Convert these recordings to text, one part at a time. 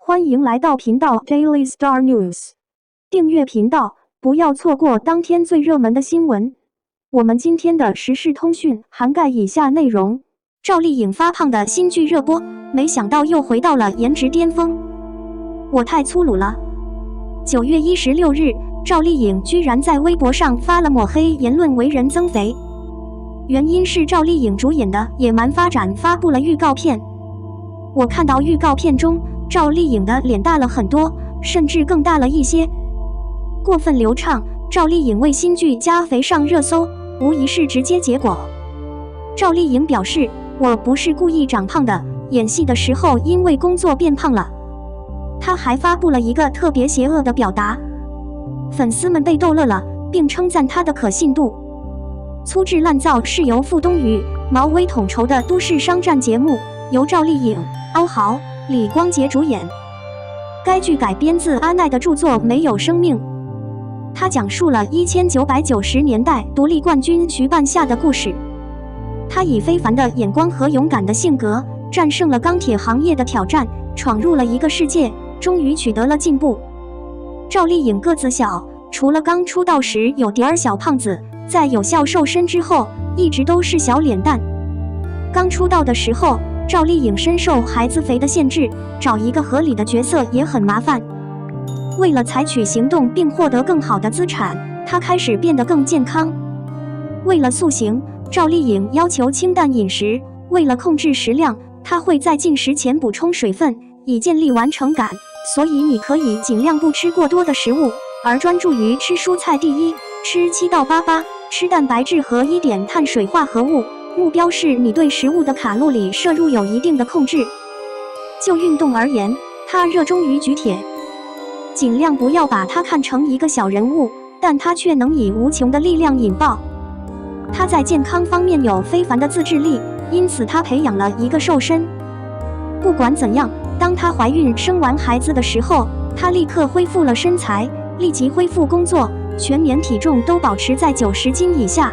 欢迎来到频道 Daily Star News， 订阅频道，不要错过当天最热门的新闻。我们今天的时事通讯涵盖以下内容：赵丽颖发胖的新剧热播，没想到又回到了颜值巅峰。我太粗鲁了。9月16日，赵丽颖居然在微博上发了抹黑言论，为人增肥。原因是赵丽颖主演的《野蛮发展》发布了预告片。我看到预告片中，赵丽颖的脸大了很多，甚至更大了一些，过分流畅。赵丽颖为新剧加肥上热搜，无疑是直接结果。赵丽颖表示：“我不是故意长胖的，演戏的时候因为工作变胖了。”她还发布了一个特别邪恶的表达，粉丝们被逗乐了，并称赞她的可信度。粗制滥造是由傅东宇、毛威统筹的都市商战节目，由赵丽颖、欧豪、李光洁主演。该剧改编自阿奈的著作《没有生命》，它讲述了1990年代独立冠军徐半夏的故事。他以非凡的眼光和勇敢的性格，战胜了钢铁行业的挑战，闯入了一个世界，终于取得了进步。赵丽颖个子小，除了刚出道时有点小胖子，在有效瘦身之后，一直都是小脸蛋。刚出道的时候，赵丽颖深受孩子肥的限制，找一个合理的角色也很麻烦。为了采取行动并获得更好的资产，她开始变得更健康。为了塑形，赵丽颖要求清淡饮食。为了控制食量，她会在进食前补充水分，以建立完成感。所以你可以尽量不吃过多的食物，而专注于吃蔬菜第一，吃7到8巴，吃蛋白质和1点碳水化合物。目标是你对食物的卡路里摄入有一定的控制。就运动而言，他热衷于举铁，尽量不要把他看成一个小人物，但他却能以无穷的力量引爆。他在健康方面有非凡的自制力，因此他培养了一个瘦身。不管怎样，当她怀孕生完孩子的时候，她立刻恢复了身材，立即恢复工作，全年体重都保持在90斤以下。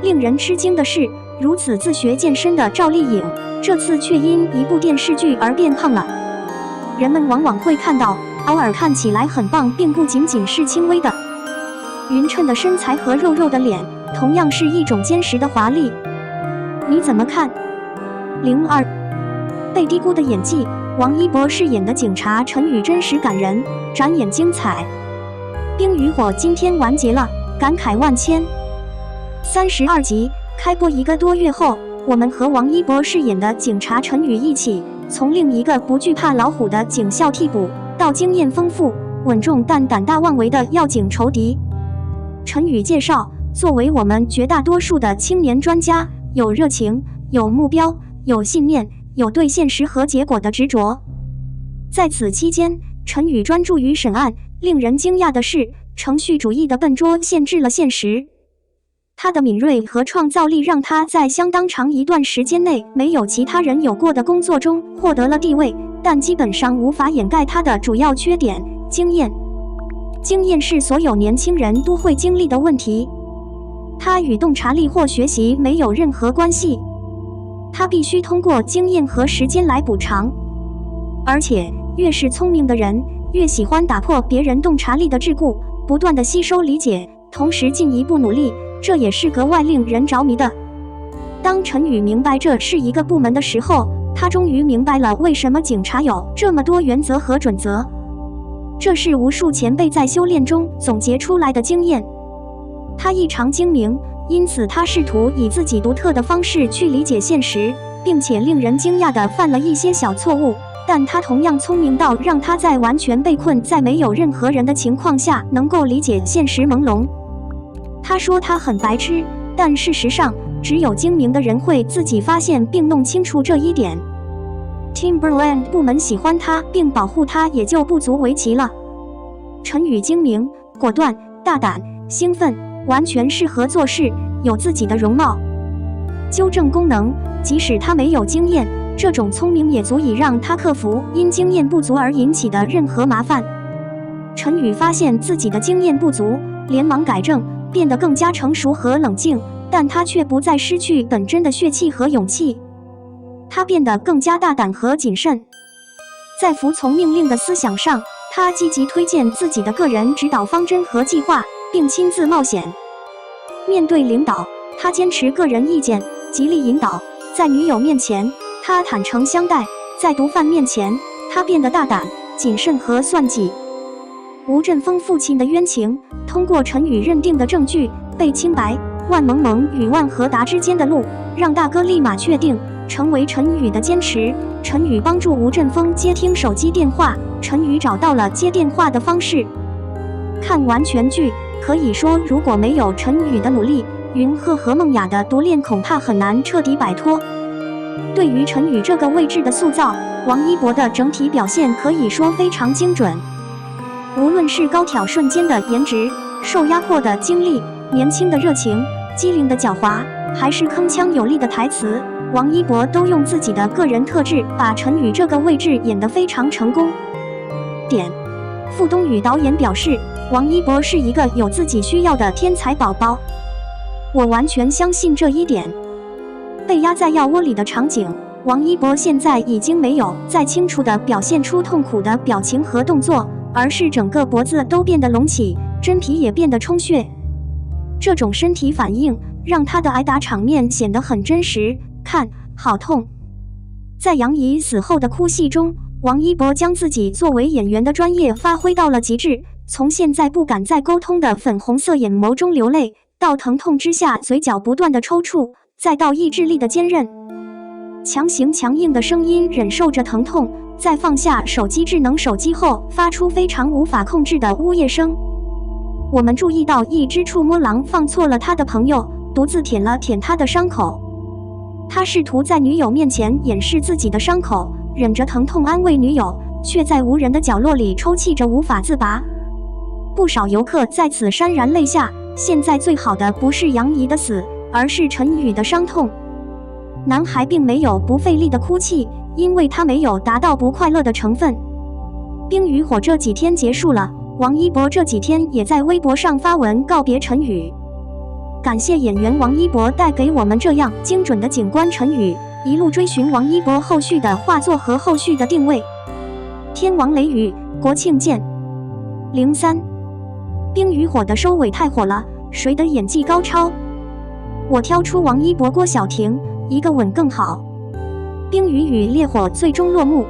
令人吃惊的是，如此自学健身的赵丽颖，这次却因一部电视剧而变胖了。人们往往会看到偶尔看起来很棒，并不仅仅是轻微的匀称的身材和肉肉的脸，同样是一种坚实的华丽。你怎么看？02被低估的演技，王一博饰演的警察陈宇真实感人，展演精彩。冰与火今天完结了，感慨万千。32集开播1个多月后，我们和王一博饰演的警察陈宇一起，从另一个不惧怕老虎的警校替补，到经验丰富、稳重但胆大妄为的要警仇敌。陈宇介绍，作为我们绝大多数的青年专家，有热情，有目标，有信念，有对现实和结果的执着。在此期间，陈宇专注于审案。令人惊讶的是，程序主义的笨拙限制了现实。他的敏锐和创造力让他在相当长一段时间内没有其他人有过的工作中获得了地位，但基本上无法掩盖他的主要缺点——经验。经验是所有年轻人都会经历的问题，它与洞察力或学习没有任何关系，他必须通过经验和时间来补偿。而且，越是聪明的人，越喜欢打破别人洞察力的桎梏，不断地吸收理解，同时进一步努力。这也是格外令人着迷的。当陈宇明白这是一个部门的时候，他终于明白了为什么警察有这么多原则和准则。这是无数前辈在修炼中总结出来的经验。他异常精明，因此他试图以自己独特的方式去理解现实，并且令人惊讶地犯了一些小错误，但他同样聪明到让他在完全被困在没有任何人的情况下能够理解现实朦胧。他说他很白痴，但事实上，只有精明的人会自己发现并弄清楚这一点。Timberland 部门喜欢他并保护他也就不足为奇了。陈宇精明、果断、大胆、兴奋，完全适合做事，有自己的容貌、纠正功能。即使他没有经验，这种聪明也足以让他克服因经验不足而引起的任何麻烦。陈宇发现自己的经验不足，连忙改正，变得更加成熟和冷静，但他却不再失去本真的血气和勇气。他变得更加大胆和谨慎。在服从命令的思想上，他积极推荐自己的个人指导方针和计划，并亲自冒险。面对领导，他坚持个人意见，极力引导；在女友面前，他坦诚相待；在毒贩面前，他变得大胆、谨慎和算计。吴振峰父亲的冤情，通过陈宇认定的证据被清白。万萌萌与万和达之间的路，让大哥立马确定，成为陈宇的坚持。陈宇帮助吴振峰接听手机电话，陈宇找到了接电话的方式。看完全剧，可以说如果没有陈宇的努力，云鹤和梦雅的独恋恐怕很难彻底摆脱。对于陈宇这个位置的塑造，王一博的整体表现可以说非常精准。无论是高挑瞬间的颜值，受压迫的经历，年轻的热情，机灵的狡猾，还是铿锵有力的台词，王一博都用自己的个人特质把陈宇这个位置演得非常成功。傅东宇导演表示，王一博是一个有自己需要的天才宝宝，我完全相信这一点。被压在药窝里的场景，王一博现在已经没有再清楚地表现出痛苦的表情和动作，而是整个脖子都变得隆起，真皮也变得充血。这种身体反应让他的挨打场面显得很真实，看，好痛。在杨怡死后的哭戏中，王一博将自己作为演员的专业发挥到了极致，从现在不敢再沟通的粉红色眼眸中流泪，到疼痛之下嘴角不断的抽搐，再到意志力的坚韧。强行强硬的声音忍受着疼痛，在放下智能手机后发出非常无法控制的呜咽声。我们注意到一只触摸狼放错了他的朋友，独自舔了舔他的伤口。他试图在女友面前掩饰自己的伤口，忍着疼痛安慰女友，却在无人的角落里抽泣着无法自拔。不少游客在此潸然泪下，现在最好的不是杨怡的死，而是陈宇的伤痛。男孩并没有不费力的哭泣，因为他没有达到不快乐的成分。冰与火这几天结束了，王一博这几天也在微博上发文告别陈宇，感谢演员王一博带给我们这样精准的景观。陈宇一路追寻王一博后续的画作和后续的定位。天王雷雨，国庆见。03冰与火的收尾太火了，谁的演技高超？我挑出王一博、郭晓婷，一个吻更好。冰与雨烈火最终落幕，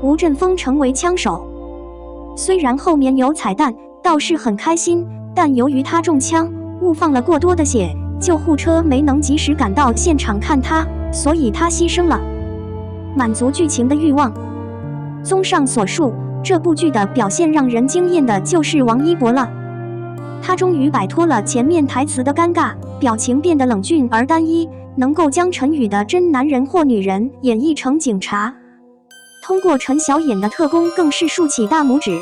吴振峰成为枪手。虽然后面有彩蛋，倒是很开心，但由于他中枪，误放了过多的血，救护车没能及时赶到现场看他，所以他牺牲了，满足剧情的欲望。综上所述，这部剧的表现让人惊艳的就是王一博了。他终于摆脱了前面台词的尴尬，表情变得冷峻而单一，能够将陈宇的真男人或女人演绎成警察。通过陈晓演的特工更是竖起大拇指，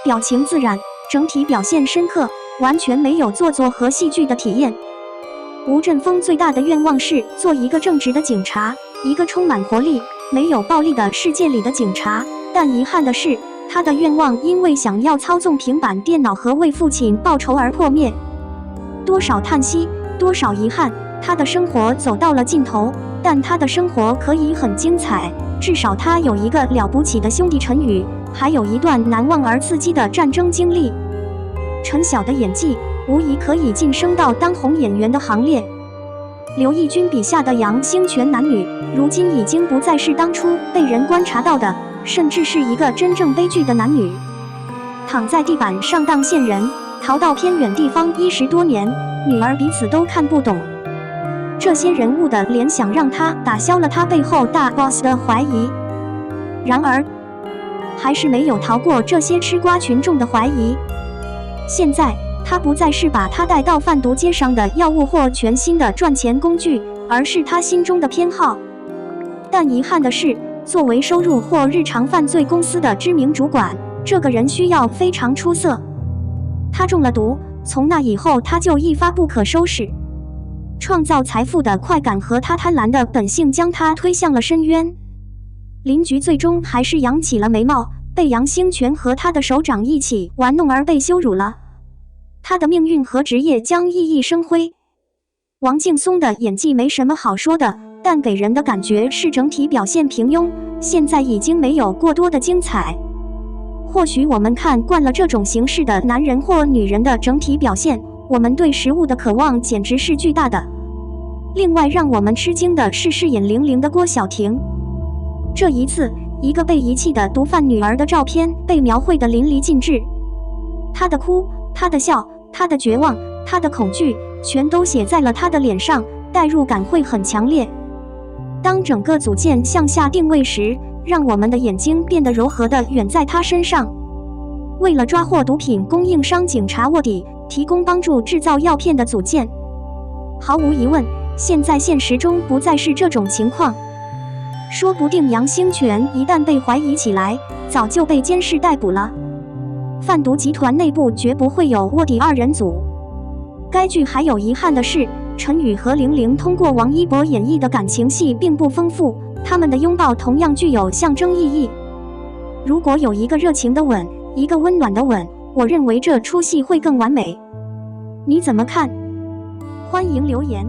表情自然，整体表现深刻，完全没有做作和戏剧的体验。吴振峰最大的愿望是做一个正直的警察，一个充满活力、没有暴力的世界里的警察，但遗憾的是，他的愿望因为想要操纵平板电脑和为父亲报仇而破灭。多少叹息，多少遗憾，他的生活走到了尽头，但他的生活可以很精彩，至少他有一个了不起的兄弟陈宇，还有一段难忘而刺激的战争经历。陈晓的演技无疑可以晋升到当红演员的行列。刘奕君笔下的杨星全男女，如今已经不再是当初被人观察到的，甚至是一个真正悲剧的男女。躺在地板上当线人，逃到偏远地方10多年，女儿彼此都看不懂。这些人物的联想让他打消了他背后大 boss 的怀疑，然而还是没有逃过这些吃瓜群众的怀疑。现在他不再是把他带到贩毒街上的药物或全新的赚钱工具，而是他心中的偏好。但遗憾的是，作为收入或日常犯罪公司的知名主管，这个人需要非常出色。他中了毒，从那以后他就一发不可收拾。创造财富的快感和他贪婪的本性将他推向了深渊。林菊最终还是扬起了眉毛，被杨星全和他的首长一起玩弄而被羞辱了。他的命运和职业将熠熠生辉。王劲松的演技没什么好说的，但给人的感觉是整体表现平庸，现在已经没有过多的精彩。或许我们看惯了这种形式的男人或女人的整体表现，我们对食物的渴望简直是巨大的。另外让我们吃惊的是饰演玲玲的郭晓婷。这一次，一个被遗弃的毒贩女儿的照片被描绘得淋漓尽致，她的哭，她的笑，她的绝望，她的恐惧，全都写在了她的脸上，代入感会很强烈。当整个组件向下定位时，让我们的眼睛变得柔和地远在她身上。为了抓获毒品供应商警察卧底，提供帮助制造药片的组件。毫无疑问，现在现实中不再是这种情况。说不定杨兴全一旦被怀疑起来，早就被监视逮捕了。贩毒集团内部绝不会有卧底二人组。该剧还有遗憾的是，陈宇和玲玲通过王一博演绎的感情戏并不丰富，他们的拥抱同样具有象征意义。如果有一个热情的吻，一个温暖的吻，我认为这出戏会更完美。你怎么看？欢迎留言。